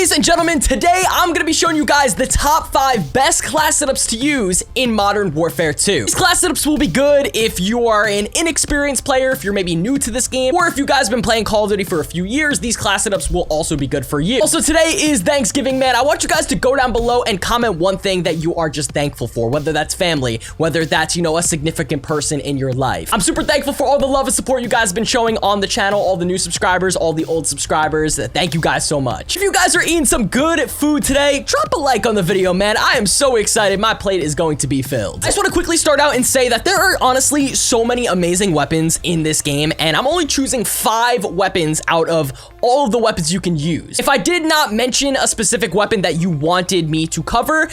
Ladies and gentlemen, today I'm going to be showing you guys the top 5 best class setups to use in Modern Warfare 2. These class setups will be good if you are an inexperienced player, if you're maybe new to this game, or if you guys have been playing Call of Duty for a few years, these class setups will also be good for you. Also, today is Thanksgiving, man. I want you guys to go down below and comment one thing that you are just thankful for, whether that's family, whether that's, you know, a significant person in your life. I'm super thankful for all the love and support you guys have been showing on the channel, all the new subscribers, all the old subscribers. Thank you guys so much. If you guys are eating some good food today, drop a like on the video, man. I am so excited. My plate is going to be filled. I just want to quickly start out and say that there are honestly so many amazing weapons in this game, and I'm only choosing 5 weapons out of all of the weapons you can use. If I did not mention a specific weapon that you wanted me to cover,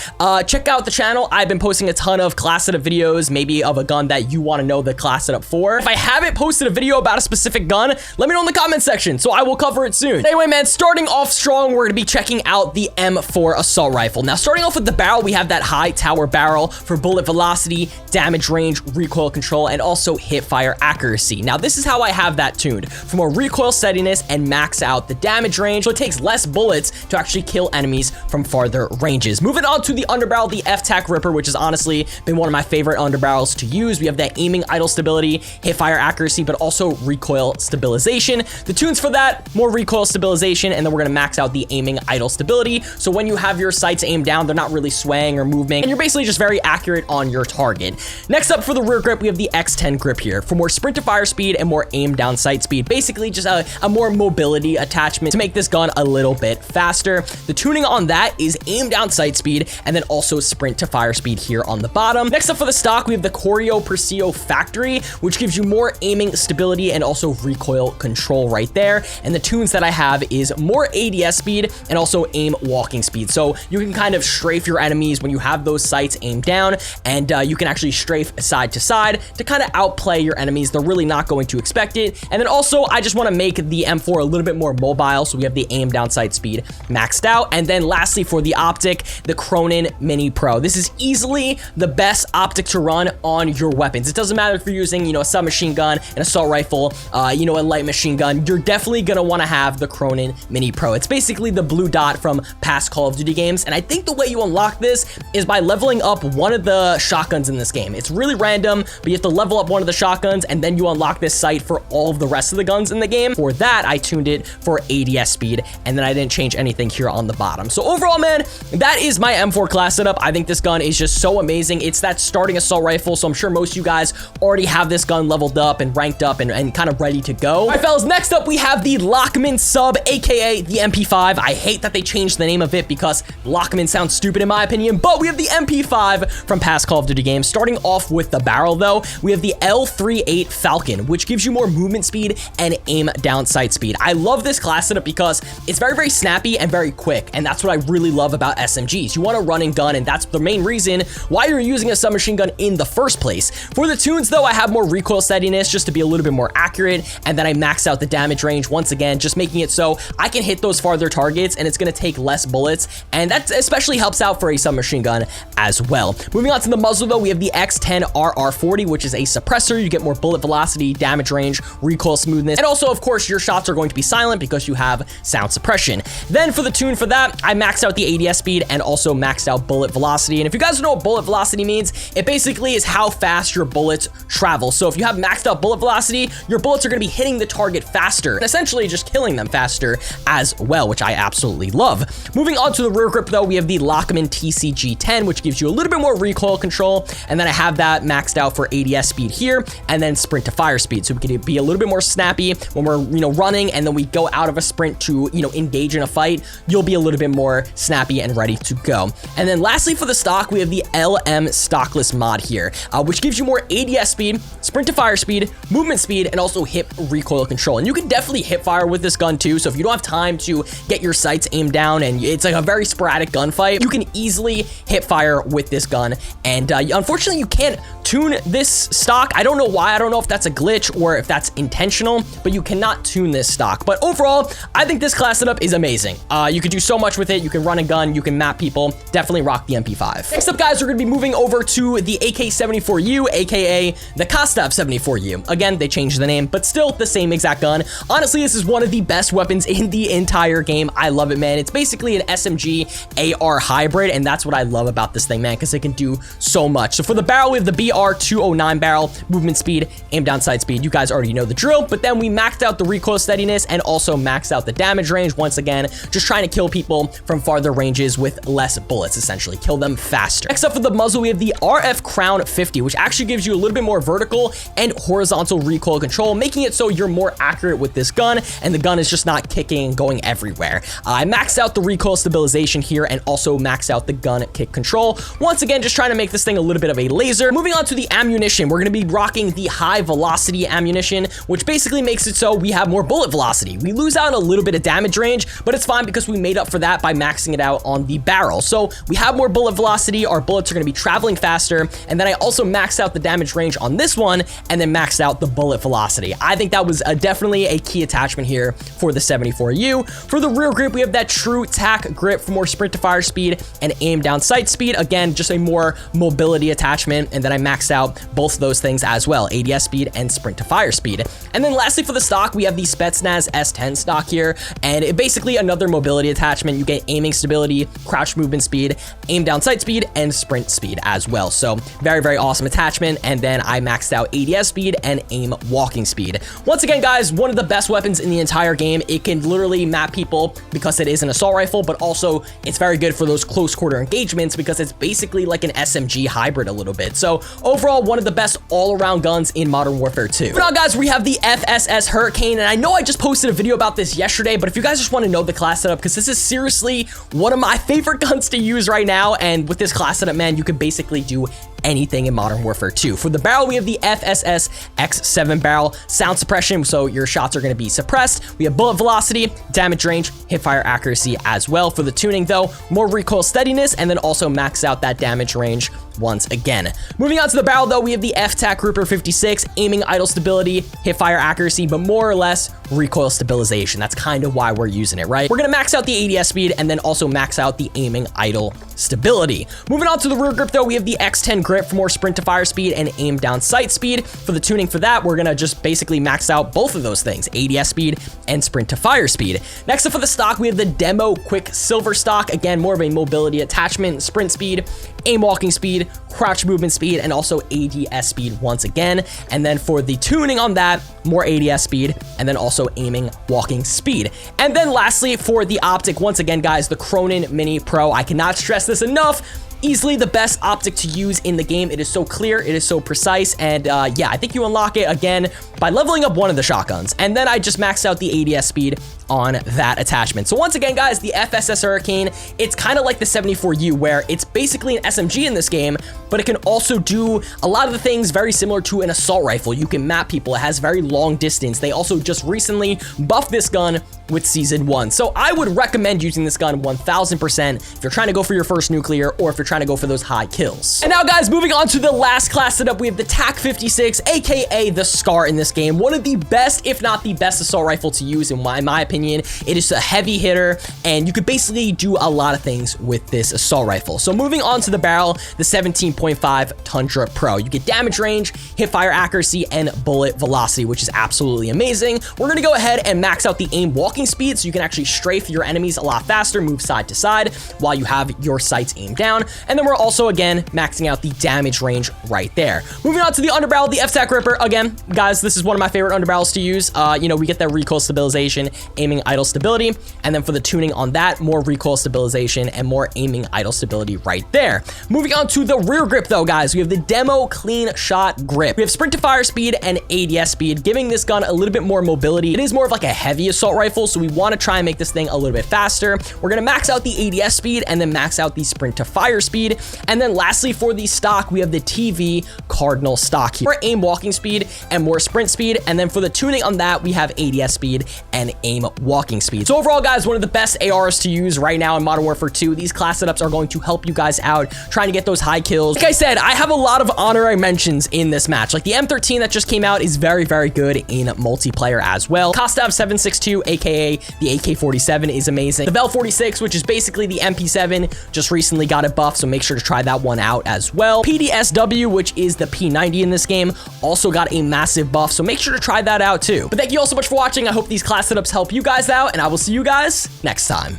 check out the channel. I've been posting a ton of class setup videos, maybe of a gun that you want to know the class setup for. If I haven't posted a video about a specific gun, let me know in the comment section, so I will cover it soon. Anyway, man, starting off strong, we're gonna be checking out the M4 assault rifle. Now, starting off with the barrel, we have that high tower barrel for bullet velocity, damage range, recoil control, and also hip fire accuracy. Now, this is how I have that tuned, for more recoil steadiness and max out the damage range, so it takes less bullets to actually kill enemies from farther ranges. Moving on to the underbarrel, the FTAC Ripper, which has honestly been one of my favorite underbarrels to use. We have that aiming idle stability, hip fire accuracy, but also recoil stabilization. The tunes for that, more recoil stabilization, and then we're gonna max out the aiming idle stability, so when you have your sights aimed down, they're not really swaying or moving, and you're basically just very accurate on your target. Next up, for the rear grip, we have the XTEN grip here for more sprint to fire speed and more aim down sight speed. Basically just a more mobility attachment to make this gun a little bit faster. The tuning on that is aim down sight speed and then also sprint to fire speed here on the bottom. Next up, for the stock, we have the CORIO PRECIO Factory, which gives you more aiming stability and also recoil control right there. And the tunes that I have is more ADS speed and also aim walking speed, so you can kind of strafe your enemies when you have those sights aimed down, and you can actually strafe side to side to kind of outplay your enemies. They're really not going to expect it. And then also, I just want to make the M4 a little bit more mobile, so we have the aim down sight speed maxed out. And then lastly, for the optic, the CRONEN Mini Pro. This is easily the best optic to run on your weapons. It doesn't matter if you're using, you know, a submachine gun, an assault rifle, you know, a light machine gun, you're definitely gonna want to have the CRONEN Mini Pro. It's basically the blue dot from past Call of Duty games, and I think the way you unlock this is by leveling up one of the shotguns in this game. It's really random, but you have to level up one of the shotguns, and then you unlock this sight for all of the rest of the guns in the game. For that, I tuned it for ADS speed, and then I didn't change anything here on the bottom. So overall, man, that is my M4 class setup. I think this gun is just so amazing. It's that starting assault rifle, so I'm sure most of you guys already have this gun leveled up and ranked up and kind of ready to go. All right, fellas, next up, we have the Lockman Sub, aka the MP5. I hate that they changed the name of it because Lockman sounds stupid in my opinion, but we have the MP5 from past Call of Duty games. Starting off with the barrel though, we have the L38 Falcon, which gives you more movement speed and aim down sight speed. I love this class setup because it's very, very snappy and very quick, and that's what I really love about SMGs. You want to run and gun, and that's the main reason why you're using a submachine gun in the first place. For the tunes though, I have more recoil steadiness just to be a little bit more accurate, and then I max out the damage range once again, just making it so I can hit those farther targets and it's going to take less bullets, and that especially helps out for a submachine gun as well. Moving on to the muzzle though, we have the XTEN RR40, which is a suppressor. You get more bullet velocity, damage range, recoil smoothness, and also of course your shots are going to be silent because you have sound suppression. Then for the tune for that, I maxed out the ADS speed and also maxed out bullet velocity. And if you guys don't know what bullet velocity means, it basically is how fast your bullets travel. So if you have maxed out bullet velocity, your bullets are going to be hitting the target faster and essentially just killing them faster as well, which I absolutely love. Moving on to the rear grip though, we have the Lockman TCG10, which gives you a little bit more recoil control, and then I have that maxed out for ADS speed here, and then sprint to fire speed, so we can be a little bit more snappy when we're, you know, running, and then we go out of a sprint to, you know, engage in a fight. You'll be a little bit more snappy and ready to go. And then lastly, for the stock, we have the LM Stockless mod here, which gives you more ADS speed, sprint to fire speed, movement speed, and also hip recoil control. And you can definitely hip fire with this gun too, so if you don't have time to get your sights aimed down and it's like a very sporadic gunfight, you can easily hip fire with this gun. And unfortunately, you can't tune this stock. I don't know why. I don't know if that's a glitch or if that's intentional, but you cannot tune this stock. But overall, I think this class setup is amazing. You could do so much with it. You can run a gun, you can map people. Definitely rock the MP5. Next up, guys, we're going to be moving over to the AK-74U, aka the Kostav 74U. Again, they changed the name, but still the same exact gun. Honestly, this is one of the best weapons in the entire game. I love love it, man. It's basically an SMG AR hybrid, and that's what I love about this thing, man, because it can do so much. So for the barrel, we have the BR209 barrel, movement speed, aim down sight speed. You guys already know the drill, but then we maxed out the recoil steadiness and also maxed out the damage range. Once again, just trying to kill people from farther ranges with less bullets, essentially. Kill them faster. Next up for the muzzle, we have the RF Crown 50, which actually gives you a little bit more vertical and horizontal recoil control, making it so you're more accurate with this gun, and the gun is just not kicking and going everywhere. I maxed out the recoil stabilization here and also maxed out the gun kick control. Once again, just trying to make this thing a little bit of a laser. Moving on to the ammunition, we're going to be rocking the high velocity ammunition, which basically makes it so we have more bullet velocity. We lose out a little bit of damage range, but it's fine because we made up for that by maxing it out on the barrel. So we have more bullet velocity, our bullets are going to be traveling faster, and then I also maxed out the damage range on this one and then maxed out the bullet velocity. I think that was definitely a key attachment here for the 74U. For the rear grip, we have that TRUE-TAC grip for more sprint to fire speed and aim down sight speed. Again, just a more mobility attachment, and then I maxed out both of those things as well, ADS speed and sprint to fire speed. And then lastly for the stock, we have the SPETSNAZ S10 stock here, and it basically another mobility attachment. You get aiming stability, crouch movement speed, aim down sight speed, and sprint speed as well. So very, very awesome attachment. And then I maxed out ADS speed and aim walking speed. Once again, guys, one of the best weapons in the entire game. It can literally map people because it is an assault rifle, but also it's very good for those close quarter engagements because it's basically like an SMG hybrid a little bit. So overall, one of the best all-around guns in Modern Warfare 2. But now, guys, we have the FSS Hurricane, and I know I just posted a video about this yesterday, but if you guys just want to know the class setup, because this is seriously one of my favorite guns to use right now, and with this class setup, man, you can basically do anything in Modern Warfare 2. For the barrel, we have the FSS X7 barrel, sound suppression, so your shots are going to be suppressed. We have bullet velocity, damage range, hip fire accuracy as well. For the tuning, though, more recoil steadiness, and then also max out that damage range once again. Moving on to the barrel, though, we have the FTAC Grouper 56, aiming idle stability, hip fire accuracy, but more or less recoil stabilization. That's kind of why we're using it, right? We're going to max out the ADS speed and then also max out the aiming idle stability. Moving on to the rear grip, though, we have the XTEN grip for more sprint to fire speed and aim down sight speed. For the tuning for that, we're going to just basically max out both of those things, ADS speed and sprint to fire speed. Next up for the stock, we have the Demo QUICKSILVER stock. Again, more of a mobility attachment, sprint speed, aim walking speed, crouch movement speed, and also ADS speed once again. And then for the tuning on that, more ADS speed, and then also aiming walking speed. And then lastly, for the optic, once again, guys, the CRONEN Mini Pro. I cannot stress this enough. Easily the best optic to use in the game. It is so clear, it is so precise, and yeah, I think you unlock it again by leveling up one of the shotguns. And then I just maxed out the ADS speed on that attachment. So once again, guys, the FSS Hurricane, it's kind of like the 74U, where it's basically an SMG in this game, but it can also do a lot of the things very similar to an assault rifle. You can map people. It has very long distance. They also just recently buffed this gun with Season 1. So I would recommend using this gun 1000% if you're trying to go for your first nuclear or if you're trying to go for those high kills. And now, guys, moving on to the last class setup, we have the TAC 56, aka the SCAR in this game. One of the best, if not the best assault rifle to use in my opinion. It is a heavy hitter, and you could basically do a lot of things with this assault rifle. So moving on to the barrel, the 17.5 Tundra Pro. You get damage range, hip fire accuracy, and bullet velocity, which is absolutely amazing. We're going to go ahead and max out the aim walking speed so you can actually strafe your enemies a lot faster, move side to side while you have your sights aimed down. And then we're also, again, maxing out the damage range right there. Moving on to the underbarrel, the FTAC Ripper. Again, guys, this is one of my favorite underbarrels to use. You know, we get that recoil stabilization, aiming idle stability, and then for the tuning on that, more recoil stabilization and more aiming idle stability right there. Moving on to the rear grip, though, guys, we have the Demo CLEANSHOT grip. We have sprint to fire speed and ADS speed, giving this gun a little bit more mobility. It is more of like a heavy assault rifle, so we want to try and make this thing a little bit faster. We're going to max out the ADS speed and then max out the sprint to fire speed. And then lastly, for the stock, we have the TV CARDINAL stock here. More aim walking speed and more sprint speed. And then for the tuning on that, we have ADS speed and aim walking speed. So overall, guys, one of the best ARs to use right now in Modern Warfare 2. These class setups are going to help you guys out trying to get those high kills. Like I said, I have a lot of honorary mentions in this match. Like the M13 that just came out is very, very good in multiplayer as well. Kostab 762, aka the AK-47, is amazing. The Vel 46, which is basically the MP7, just recently got it buffed, so make sure to try that one out as well. PDSW, which is the P90 in this game, also got a massive buff, so make sure to try that out too. But thank you all so much for watching. I hope these class setups help you guys out, and I will see you guys next time.